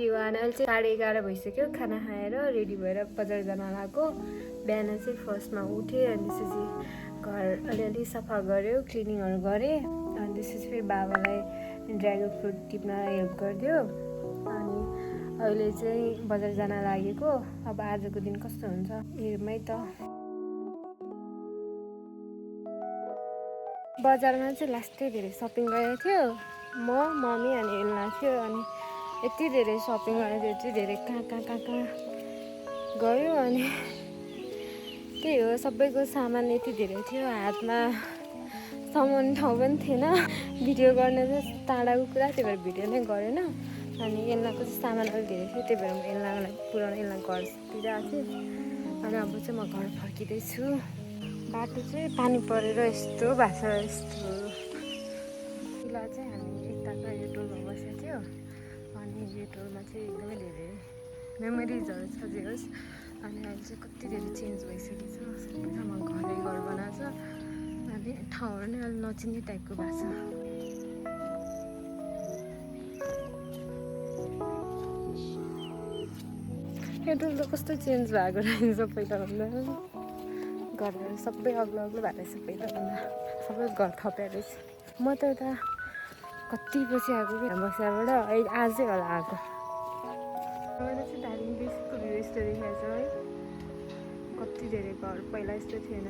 Everyone अहिले चाहिँ 11:30 भइसक्यो। खाना खाएर रेडी भएर बजार जान लागेको। बिहान चाहिँ फर्स्टमा उठेँ अनि त्यसपछि घर अलिअलि सफा गऱ्यो, क्लिनिङहरू गरेँ। अनि त्यसपछि फेरि बाबालाई ड्र्यागन फ्रुट टिप्न हेल्प गरिदियो। अनि अहिले चाहिँ बजार जान लागेको। अब आजको दिन कस्तो हुन्छ हेरौँ त। बजारमा चाहिँ लास्टै धेरै सपिङ गरेको थियो। म, मम्मी अनि एल्ना थियो। अनि यति धेरै सपिङ गरेको थियो, यति धेरै कहाँ गयो। अनि त्यही हो, सबैको सामान यति धेरै थियो, हातमा सामान ठाउँ पनि थिएन। भिडियो गर्न चाहिँ टाढाको कुरा, त्यही भएर भिडियो नै गरेन। अनि एल्नाको चाहिँ सामान अलिक धेरै थियो, त्यही भएर म एल्नालाई पुऱ्याउन एल्ना घरतिर आएको थिएँ। अनि अब चाहिँ म घर फर्किँदैछु। बाटो चाहिँ पानी परेर यस्तो भएको छ। यस्तो पहिला चाहिँ हामी एकताको यो टोलमा बसेको थियो। अनि यो टोलमा चाहिँ एकदमै धेरै मेमोरिजहरू छ जे होस्। अनि अहिले चाहिँ कति धेरै चेन्ज भइसकेको छ। सबैसँग घर बनाएको छ। अनि ठाउँहरू नै अलिक नचिन्ने टाइपको भएको छ। यो टोल त कस्तो चेन्ज भएको रहेछ पहिलाभन्दा। घरहरू सबै अग्लो भएको रहेछ पहिलाभन्दा। सबै घर थपेर रहेछ। म त यता कति पछि आएको कि बसियाबाट अहिले आजै होला आएको। मैले चाहिँ दार्जिलिङ बेसीको भ्यू यस्तो देखाएको छ है। कति धेरै घर पहिला यस्तो थिएन।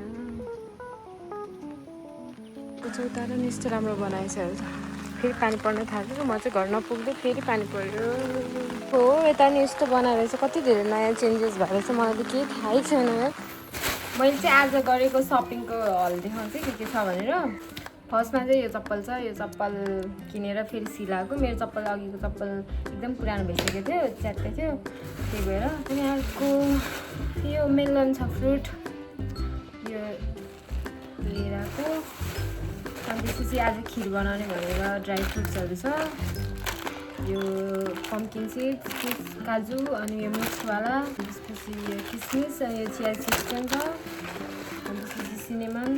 चौतारा नि यस्तो राम्रो बनाएछ। फेरि पानी पर्न थाल्यो। म चाहिँ घर नपुग्दै फेरि पानी पर्यो। हो यता नि यस्तो बनाएर रहेछ। कति धेरै नयाँ चेन्जेस भएको रहेछ। मलाई त केही थाहै छैन यार। मैले चाहिँ आज गरेको सपिङको हल देखाउँछु के छ भनेर। फर्स्टमा चाहिँ यो चप्पल छ। यो चप्पल किनेर फेरि सिलाएको। मेरो चप्पल अघिको चप्पल एकदम पुरानो भइसकेको थियो, च्यात्ते थियो, त्यही भएर। अनि अर्को यो मेलन छ फ्रुट, यो लिएर आएको। अनि त्यसपछि आज खिर बनाउने भनेर ड्राई फ्रुट्सहरू छ। यो पम्किन सिड्स, काजु, अनि यो मिक्सवाला, त्यसपछि यो किसमिस, अनि यो चिया सिड्स पनि छ। अनि त्यसपछि सिनेमन,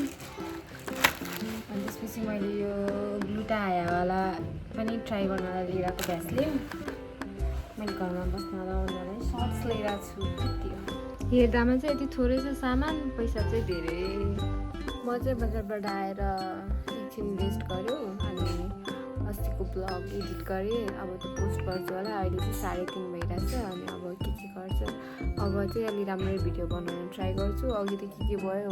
अनि त्यसपछि मैले यो ग्लुटाहायावाला पनि ट्राई गर्नलाई लिएर आएको भ्यासलिन। मैले घरमा बस्न लगाउनलाई सर्ट्स लिएर छु। त्यति हो। हेर्दामा चाहिँ यति थोरै छ सामान, पैसा चाहिँ धेरै। म चाहिँ बजारबाट आएर एकछिन रेस्ट गऱ्यो। अनि अस्तिको ब्लग एडिट गरेँ। अब त्यो पोस्ट गर्छु होला। अहिले चाहिँ 3:30 भइरहेछ। अनि अब के गर्छ, अब चाहिँ अलि राम्रै भिडियो बनाउन ट्राई गर्छु। अघि त के भयो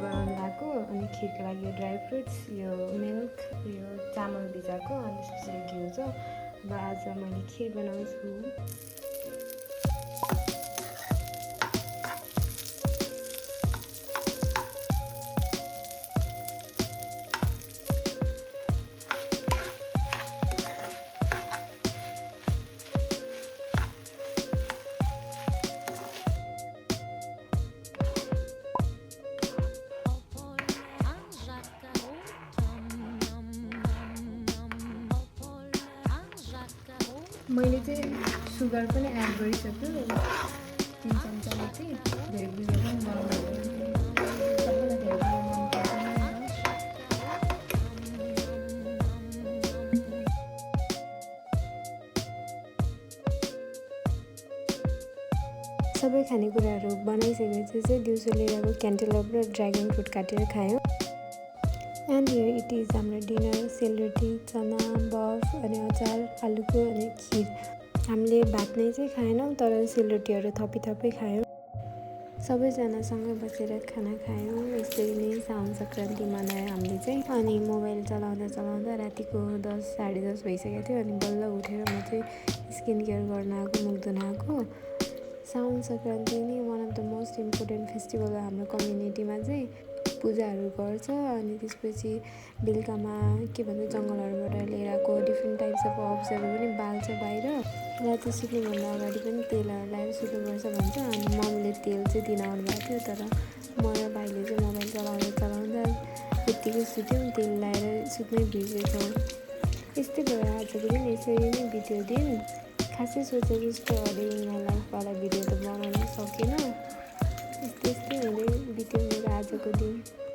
बनाउनु भएको। अनि खिरको लागि यो ड्राई फ्रुट्स, यो मिल्क, यो चामल भिजाएको, अनि त्यसपछि घिउ छ। अब आज मैले खिर बनाउँछु। मैले चाहिँ सुगर पनि एड गरिसक्यो। 3 चम्चा जति। धेरै बुझेर पनि बनाउँछु। सबैलाई धेरै मन पर्दैन। सबै खानेकुराहरू बनाइसकेपछि चाहिँ दिउँसो लिएर क्यान्टेलोप र ड्र्यागन फ्रुट काटेर खायो। एन्ड हियर इट इज हाम्रो डिनर। सेलरोटी, चना, बफ, अनि अचार, आलुको, अनि खिर। हामीले भात नै चाहिँ खाएनौँ, तर सेलरोटीहरू थपी खायौँ। सबैजनासँगै बसेर खाना खायौँ। यसरी नै साउन सङ्क्रान्ति मनायो हामीले चाहिँ। अनि मोबाइल चलाउँदा रातिको 10 साढे 10 भइसकेको थियो। अनि बल्ल उठेर म चाहिँ स्किन केयर गर्न आएको, मुख धुन आएको। साउन सङ्क्रान्ति नै one of the most important festival हो हाम्रो कम्युनिटीमा चाहिँ। पूजाहरू गर्छ। अनि त्यसपछि बेलुकामा के भन्छ जङ्गलहरूबाट लिएर आएको डिफ्रेन्ट टाइप्स अफ हर्ब्सहरू पनि बाल्छ बाहिर। राति सुत्नुभन्दा अगाडि पनि तेलहरू लगाएर सुत्नुपर्छ भन्छ। अनि मम्मीले तेल चाहिँ दिन आउनुभएको थियो, तर म र भाइले चाहिँ मोबाइल चलाउँदा यत्तिकै सुत्यौँ। तेल लगाएर सुत्नै बिर्सेछौँ। यस्तै भयो आजको दिन। यसरी नै बित्यो दिन। खासै सोचे जस्तो डे इन माई लाइफवाला भिडियो त बनाउन सकेन। यस्तै हुँदै बित्यो मेरो आजको दिन।